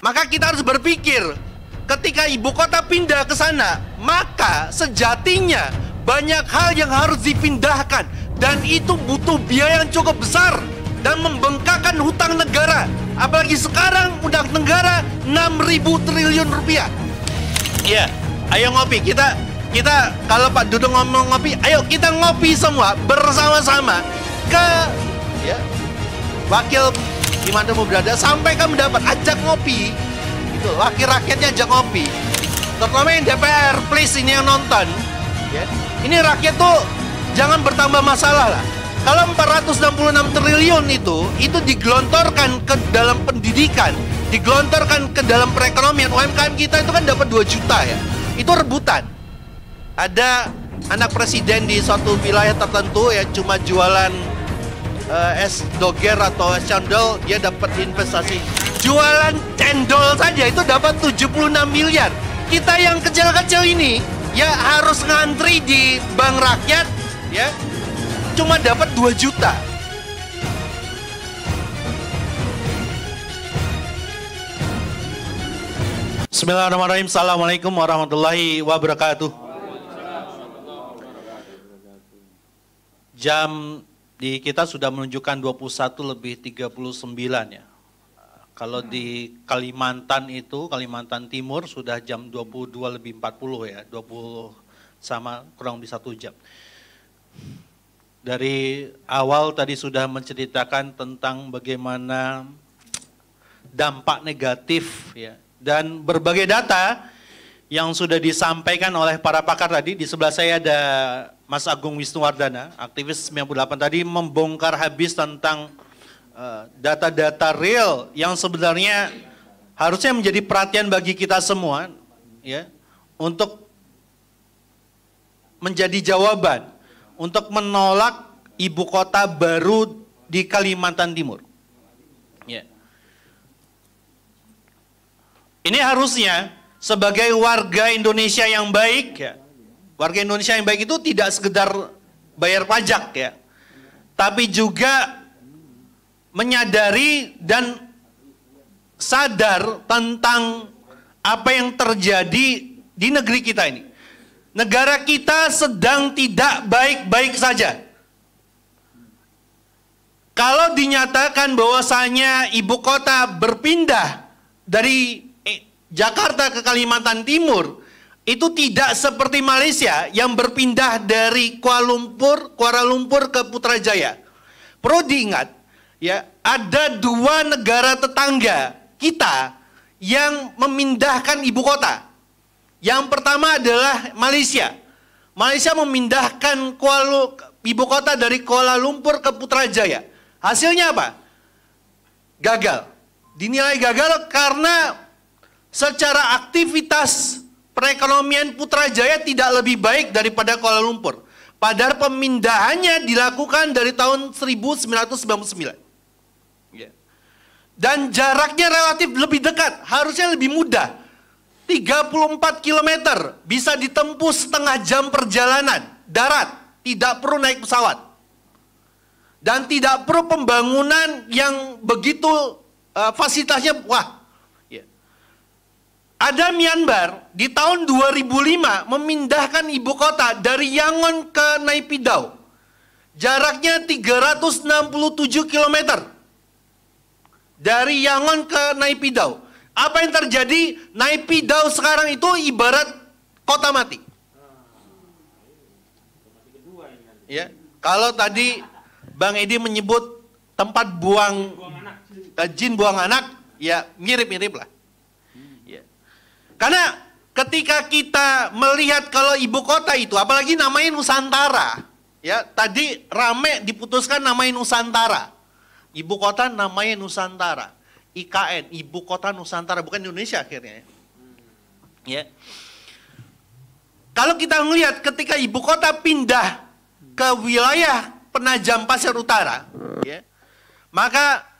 Maka kita harus berpikir, ketika ibu kota pindah ke sana, maka sejatinya banyak hal yang harus dipindahkan. Dan itu butuh biaya yang cukup besar dan membengkakkan hutang negara. Apalagi sekarang utang negara 6.000 triliun rupiah. Ya, ayo ngopi. Kita kalau Pak Dudung ngomong ngopi, ayo kita ngopi semua bersama-sama ke ya, wakil dimana mau berada, sampai kamu dapat ajak ngopi. Itu wakil rakyatnya ajak ngopi. Terutama yang DPR, please, ini yang nonton. Ya. Ini rakyat tuh jangan bertambah masalah lah. Kalau 466 triliun itu digelontorkan ke dalam pendidikan, digelontorkan ke dalam perekonomian. UMKM kita itu kan dapat 2 juta ya. Itu rebutan. Ada anak presiden di suatu wilayah tertentu ya, cuma jualan es doger atau es cendol, dia dapat investasi. Jualan cendol saja itu dapat 76 miliar. Kita yang kecil-kecil ini ya harus ngantri di bank rakyat ya, cuma dapat 2 juta. Bismillahirrahmanirrahim. Assalamualaikum warahmatullahi wabarakatuh. Jam di kita sudah menunjukkan 21:39 ya. Kalau di Kalimantan itu, Kalimantan Timur sudah jam 22:40 ya, 20 sama kurang lebih 1 jam. Dari awal tadi sudah menceritakan tentang bagaimana dampak negatif ya, dan berbagai data yang sudah disampaikan oleh para pakar tadi. Di sebelah saya ada Mas Agung Wisnuwardana, aktivis 98 tadi, membongkar habis tentang data-data real yang sebenarnya harusnya menjadi perhatian bagi kita semua ya, untuk menjadi jawaban untuk menolak ibu kota baru di Kalimantan Timur. Ya. Ini harusnya sebagai warga Indonesia yang baik ya. Warga Indonesia yang baik itu tidak sekedar bayar pajak ya, tapi juga menyadari dan sadar tentang apa yang terjadi di negeri kita ini. Negara kita sedang tidak baik-baik saja. Kalau dinyatakan bahwasanya ibu kota berpindah dari Jakarta ke Kalimantan Timur, itu tidak seperti Malaysia yang berpindah dari Kuala Lumpur ke Putrajaya. Perlu diingat, ya, ada 2 negara tetangga kita yang memindahkan ibu kota. Yang pertama adalah Malaysia. Malaysia memindahkan ibu kota dari Kuala Lumpur ke Putrajaya. Hasilnya apa? Gagal. Dinilai gagal karena secara aktivitas perekonomian Putrajaya tidak lebih baik daripada Kuala Lumpur. Padahal pemindahannya dilakukan dari tahun 1999. Ya. Dan jaraknya relatif lebih dekat, harusnya lebih mudah. 34 km bisa ditempuh setengah jam perjalanan darat, tidak perlu naik pesawat. Dan tidak perlu pembangunan yang begitu fasilitasnya wah. Ada Myanmar di tahun 2005 memindahkan ibu kota dari Yangon ke Naypyidaw. Jaraknya 367 km. Dari Yangon ke Naypyidaw. Apa yang terjadi? Naypyidaw sekarang itu ibarat kota mati. Ya, kalau tadi Bang Edi menyebut tempat jin buang anak, ya mirip-mirip lah. Karena ketika kita melihat kalau ibu kota itu, apalagi namanya Nusantara, ya tadi rame diputuskan namanya Nusantara, ibu kota namanya Nusantara, IKN, ibu kota Nusantara, bukan Indonesia akhirnya. Ya, kalau kita melihat ketika ibu kota pindah ke wilayah Penajam Pasir Utara, ya, maka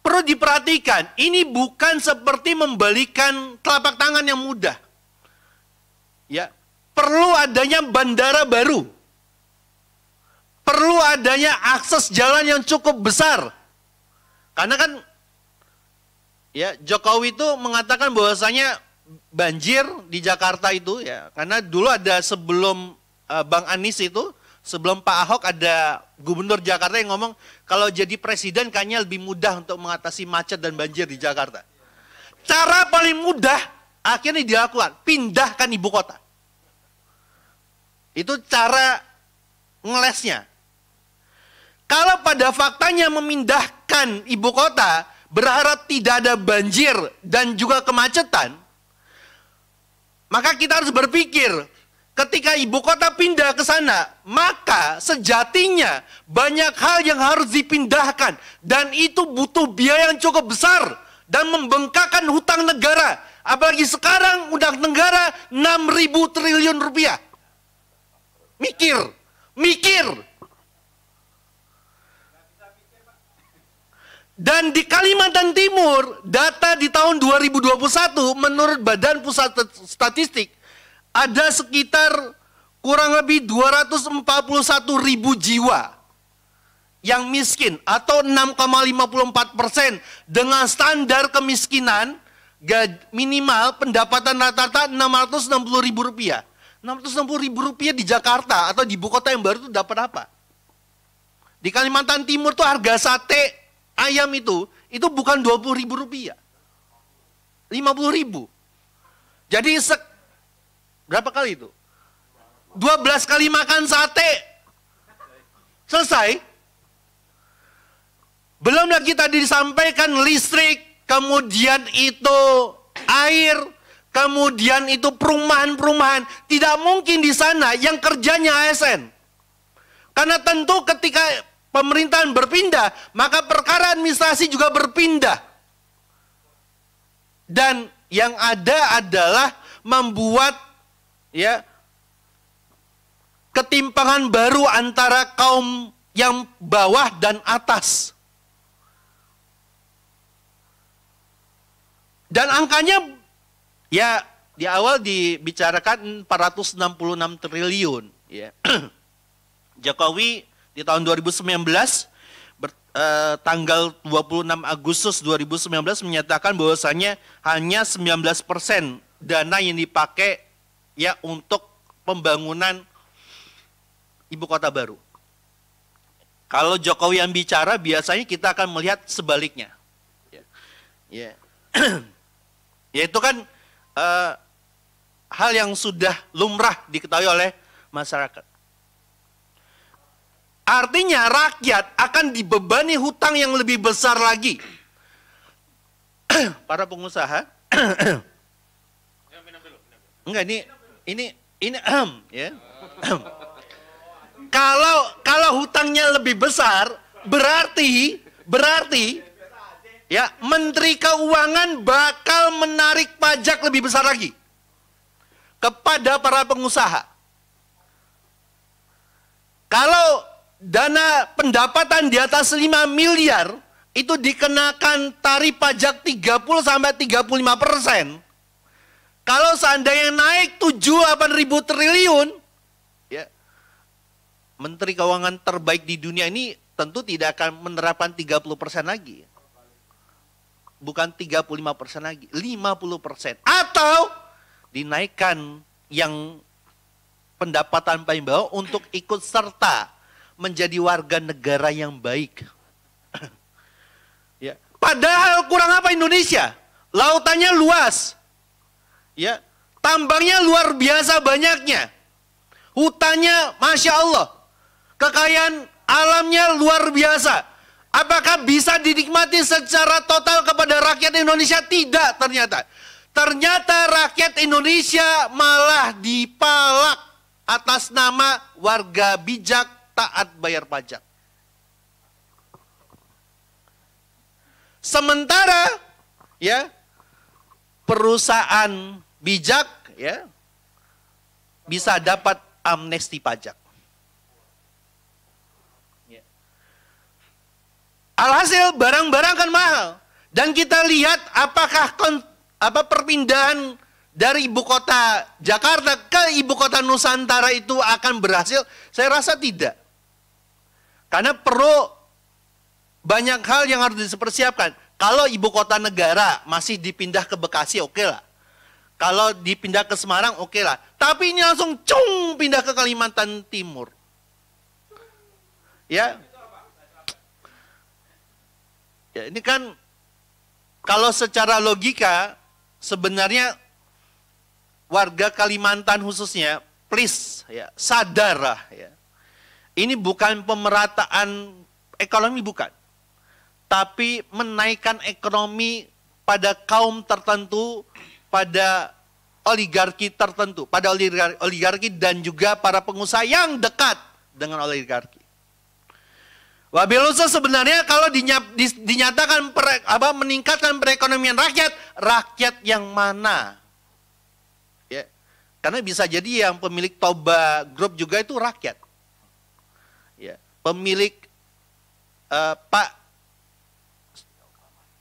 perlu diperhatikan, ini bukan seperti membalikan telapak tangan yang mudah. Ya, perlu adanya bandara baru. Perlu adanya akses jalan yang cukup besar. Karena kan ya Jokowi itu mengatakan bahwasanya banjir di Jakarta itu ya, karena dulu ada sebelum Bang Anies itu, sebelum Pak Ahok ada gubernur Jakarta yang ngomong kalau jadi presiden kayaknya lebih mudah untuk mengatasi macet dan banjir di Jakarta. Cara paling mudah akhirnya dilakukan, pindahkan ibu kota. Itu cara ngelesnya. Kalau pada faktanya memindahkan ibu kota, berharap tidak ada banjir dan juga kemacetan, maka kita harus berpikir, ketika ibu kota pindah ke sana, maka sejatinya banyak hal yang harus dipindahkan. Dan itu butuh biaya yang cukup besar dan membengkakkan hutang negara. Apalagi sekarang hutang negara 6.000 triliun rupiah. Mikir. Dan di Kalimantan Timur, data di tahun 2021 menurut Badan Pusat Statistik, ada sekitar kurang lebih 241.000 jiwa yang miskin atau 6,54% dengan standar kemiskinan minimal pendapatan rata-rata Rp660.000. Rp660.000 di Jakarta atau di ibu kota yang baru itu dapat apa? Di Kalimantan Timur tuh harga sate ayam itu bukan Rp20.000, Rp50.000. Jadi berapa kali itu? 12 kali makan sate. Selesai. Belum lagi tadi disampaikan listrik, kemudian itu air, kemudian itu perumahan-perumahan. Tidak mungkin di sana yang kerjanya ASN. Karena tentu ketika pemerintahan berpindah, maka perkara administrasi juga berpindah. Dan yang ada adalah membuat ya ketimpangan baru antara kaum yang bawah dan atas. Dan angkanya ya di awal dibicarakan 466 triliun ya. Jokowi di tahun 2019 tanggal 26 Agustus 2019 menyatakan bahwasanya hanya 19% dana yang dipakai ya untuk pembangunan ibu kota baru. Kalau Jokowi yang bicara, biasanya kita akan melihat sebaliknya. Ya. Ya itu kan hal yang sudah lumrah diketahui oleh masyarakat. Artinya rakyat akan dibebani hutang yang lebih besar lagi. Para pengusaha. Enggak, ini ya. Kalau hutangnya lebih besar, berarti ya Menteri Keuangan bakal menarik pajak lebih besar lagi kepada para pengusaha. Kalau dana pendapatan di atas 5 miliar itu dikenakan tarif pajak 30-35%. Kalau seandainya naik 7-8 ribu triliun, ya, Menteri Keuangan terbaik di dunia ini tentu tidak akan menerapkan 30% lagi. Bukan 35% lagi, 50%. Atau dinaikkan yang pendapatan paling bawah untuk ikut serta menjadi warga negara yang baik. Ya. Padahal kurang apa Indonesia? Lautannya luas. Ya. Tambangnya luar biasa banyaknya. Hutannya Masya Allah. Kekayaan alamnya luar biasa. Apakah bisa dinikmati secara total kepada rakyat Indonesia? Tidak ternyata. Ternyata rakyat Indonesia malah dipalak atas nama warga bijak taat bayar pajak. Sementara ya perusahaan bijak ya bisa dapat amnesti pajak. Ya. Alhasil barang-barang kan mahal dan kita lihat apakah perpindahan dari ibu kota Jakarta ke ibu kota Nusantara itu akan berhasil? Saya rasa tidak. Karena perlu banyak hal yang harus dipersiapkan. Kalau ibu kota negara masih dipindah ke Bekasi, oke lah. Kalau dipindah ke Semarang, oke lah. Tapi ini langsung cung pindah ke Kalimantan Timur. Ya. Ya, ini kan kalau secara logika sebenarnya warga Kalimantan khususnya, please ya, sadarlah ya. Ini bukan pemerataan ekonomi, bukan. Tapi menaikkan ekonomi pada kaum tertentu, pada oligarki tertentu, pada oligarki dan juga para pengusaha yang dekat dengan oligarki. Wabil khusus sebenarnya kalau dinyatakan meningkatkan perekonomian rakyat, rakyat yang mana? Ya, karena bisa jadi yang pemilik Toba Group juga itu rakyat. Ya, pemilik Pak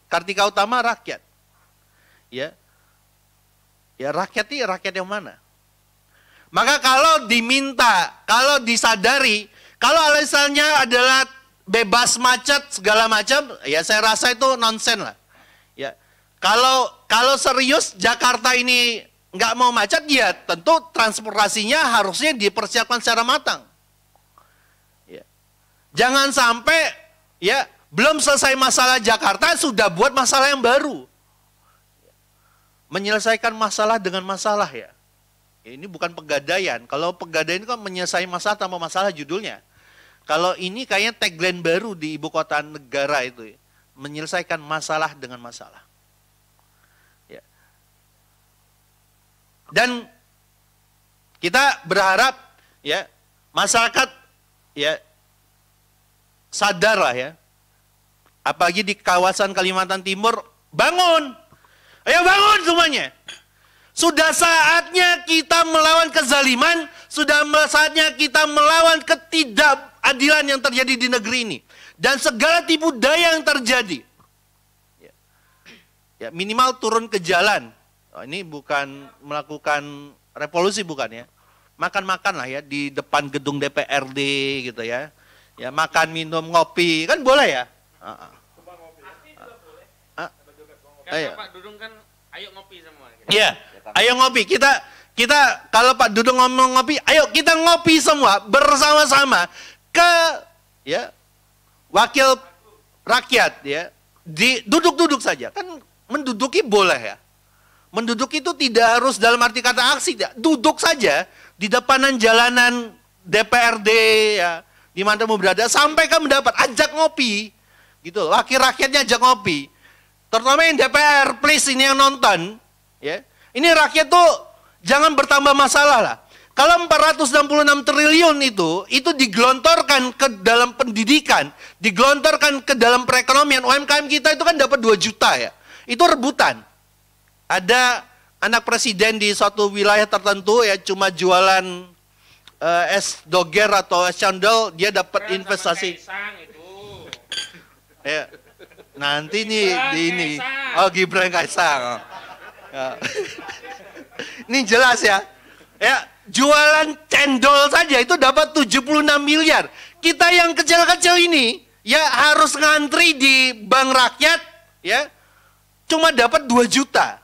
Kartika Utama rakyat. Ya. Ya rakyat ini rakyat yang mana? Maka kalau diminta, kalau disadari, kalau alasannya adalah bebas macet segala macam, ya saya rasa itu nonsen lah. Ya. Kalau serius Jakarta ini nggak mau macet, ya tentu transportasinya harusnya dipersiapkan secara matang. Ya. Jangan sampai ya belum selesai masalah Jakarta sudah buat masalah yang baru. Menyelesaikan masalah dengan masalah ya. Ini bukan pegadaian. Kalau pegadaian itu kan menyelesaikan masalah tanpa masalah judulnya. Kalau ini kayaknya tagline baru di ibu kota negara itu. Ya. Menyelesaikan masalah dengan masalah. Ya. Dan kita berharap ya masyarakat ya sadar lah ya. Apalagi di kawasan Kalimantan Timur, bangun. Ayo bangun semuanya. Sudah saatnya kita melawan kezaliman, sudah saatnya kita melawan ketidakadilan yang terjadi di negeri ini. Dan segala tipu daya yang terjadi. Ya, minimal turun ke jalan. Oh, ini bukan melakukan revolusi bukan ya. Makan-makan lah ya di depan gedung DPRD gitu ya. Ya makan, minum, ngopi, kan boleh ya? Kan Pak Dudung kan ayo ngopi semua. Iya, ayo ngopi. Kita kalau Pak Dudung ngomong ngopi, ayo kita ngopi semua bersama-sama ke ya wakil rakyat ya. Duduk-duduk saja. Kan menduduki boleh ya. Menduduki itu tidak harus dalam arti kata aksi, ya. Duduk saja di depanan jalanan DPRD ya, di mana mau berada sampai kamu mendapat ajak ngopi. Gitu, wakil rakyatnya ajak ngopi. Terutama yang DPR, please ini yang nonton, ya. Ini rakyat tuh jangan bertambah masalah lah. Kalau 466 triliun itu digelontorkan ke dalam pendidikan, digelontorkan ke dalam perekonomian, UMKM kita itu kan dapat 2 juta ya. Itu rebutan. Ada anak presiden di suatu wilayah tertentu ya cuma jualan es doger atau es cendol, dia dapat investasi. Ya. Nanti nih di ini, oh Gibran Kaisang. Ya. Ini jelas ya. Ya, jualan cendol saja itu dapat 76 miliar. Kita yang kecil-kecil ini ya harus ngantri di bank rakyat ya. Cuma dapat 2 juta.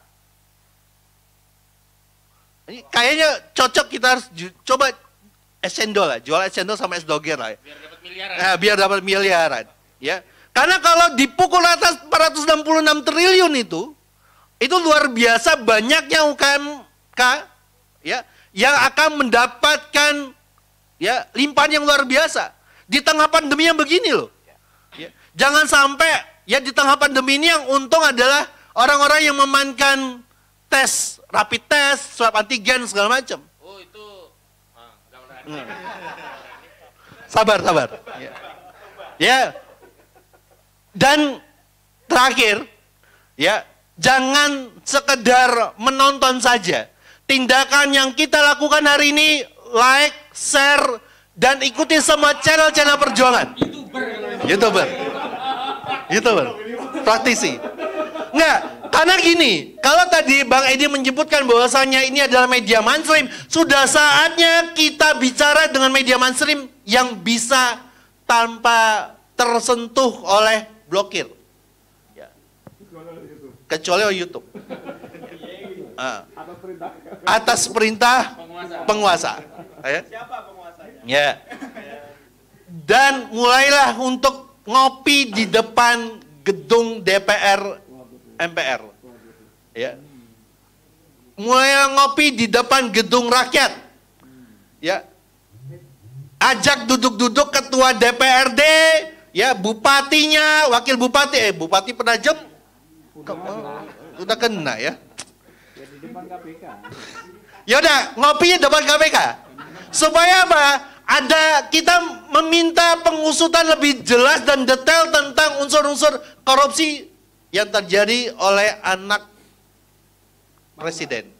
Ini kayaknya cocok kita harus coba es cendol lah, jual es cendol sama es doger lah. Ya. Biar dapat miliaran. Nah, biar dapat miliaran, ya. Karena kalau dipukul atas 466 triliun itu luar biasa banyaknya UMKM ya yang akan mendapatkan ya limpahan yang luar biasa di tengah pandemi yang begini loh. Ya. Jangan sampai ya di tengah pandemi ini yang untung adalah orang-orang yang memainkan tes, rapid test, swab antigen segala macam. Oh itu, Sabar. Ya. Dan terakhir, ya jangan sekedar menonton saja. Tindakan yang kita lakukan hari ini, like, share, dan ikuti semua channel-channel perjuangan. YouTuber, praktisi. Enggak, karena gini, kalau tadi Bang Edi menyebutkan bahwasanya ini adalah media mainstream, sudah saatnya kita bicara dengan media mainstream yang bisa tanpa tersentuh oleh blokir. Ya. kecuali oleh YouTube. Atas perintah penguasa. Ya. Siapa penguasanya? Ya. Dan mulailah untuk ngopi di depan gedung DPR MPR. Ya. Mulailah ngopi di depan gedung rakyat. Ya. Ajak duduk-duduk ketua DPRD, ya, bupatinya, wakil bupati, bupati Penajem udah kena ya. Ya udah, ngopinya depan KPK. Supaya apa? Kita meminta pengusutan lebih jelas dan detail tentang unsur-unsur korupsi yang terjadi oleh anak presiden.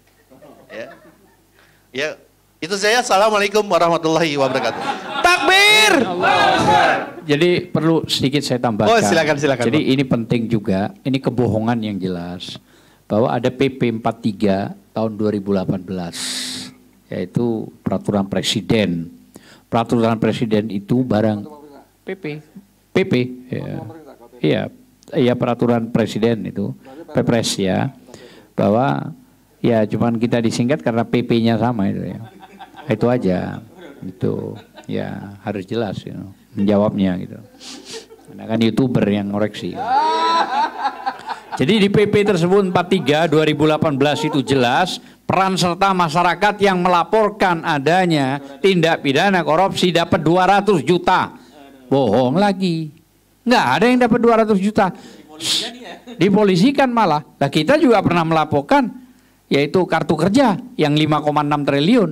Ya. Ya, itu saya. Assalamualaikum warahmatullahi wabarakatuh. Takbir. Jadi perlu sedikit saya tambahkan. Oh, silakan. Jadi ini penting juga, ini kebohongan yang jelas bahwa ada PP 43 tahun 2018, yaitu peraturan presiden. Peraturan presiden itu barang PP ya. Iya, peraturan presiden itu Pepres ya, bahwa ya cuman kita disingkat karena PP-nya sama itu ya. Itu aja. Itu ya harus jelas ya, menjawabnya gitu. Karena kan YouTuber yang ngoreksi. Jadi di PP tersebut 43 2018 itu jelas peran serta masyarakat yang melaporkan adanya tindak pidana korupsi dapat 200 juta. Bohong lagi. Nggak ada yang dapat 200 juta. Dipolisikan malah. Nah, kita juga pernah melaporkan yaitu kartu kerja yang 5,6 triliun.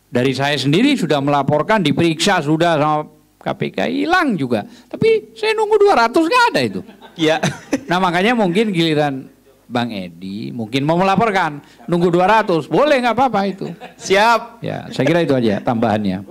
Dari saya sendiri sudah melaporkan, diperiksa sudah sama KPK, hilang juga. Tapi saya nunggu 200 nggak ada itu. Ya. Nah makanya mungkin giliran Bang Edi mungkin mau melaporkan, nunggu 200, boleh nggak apa-apa itu. Siap. Ya, saya kira itu aja tambahannya.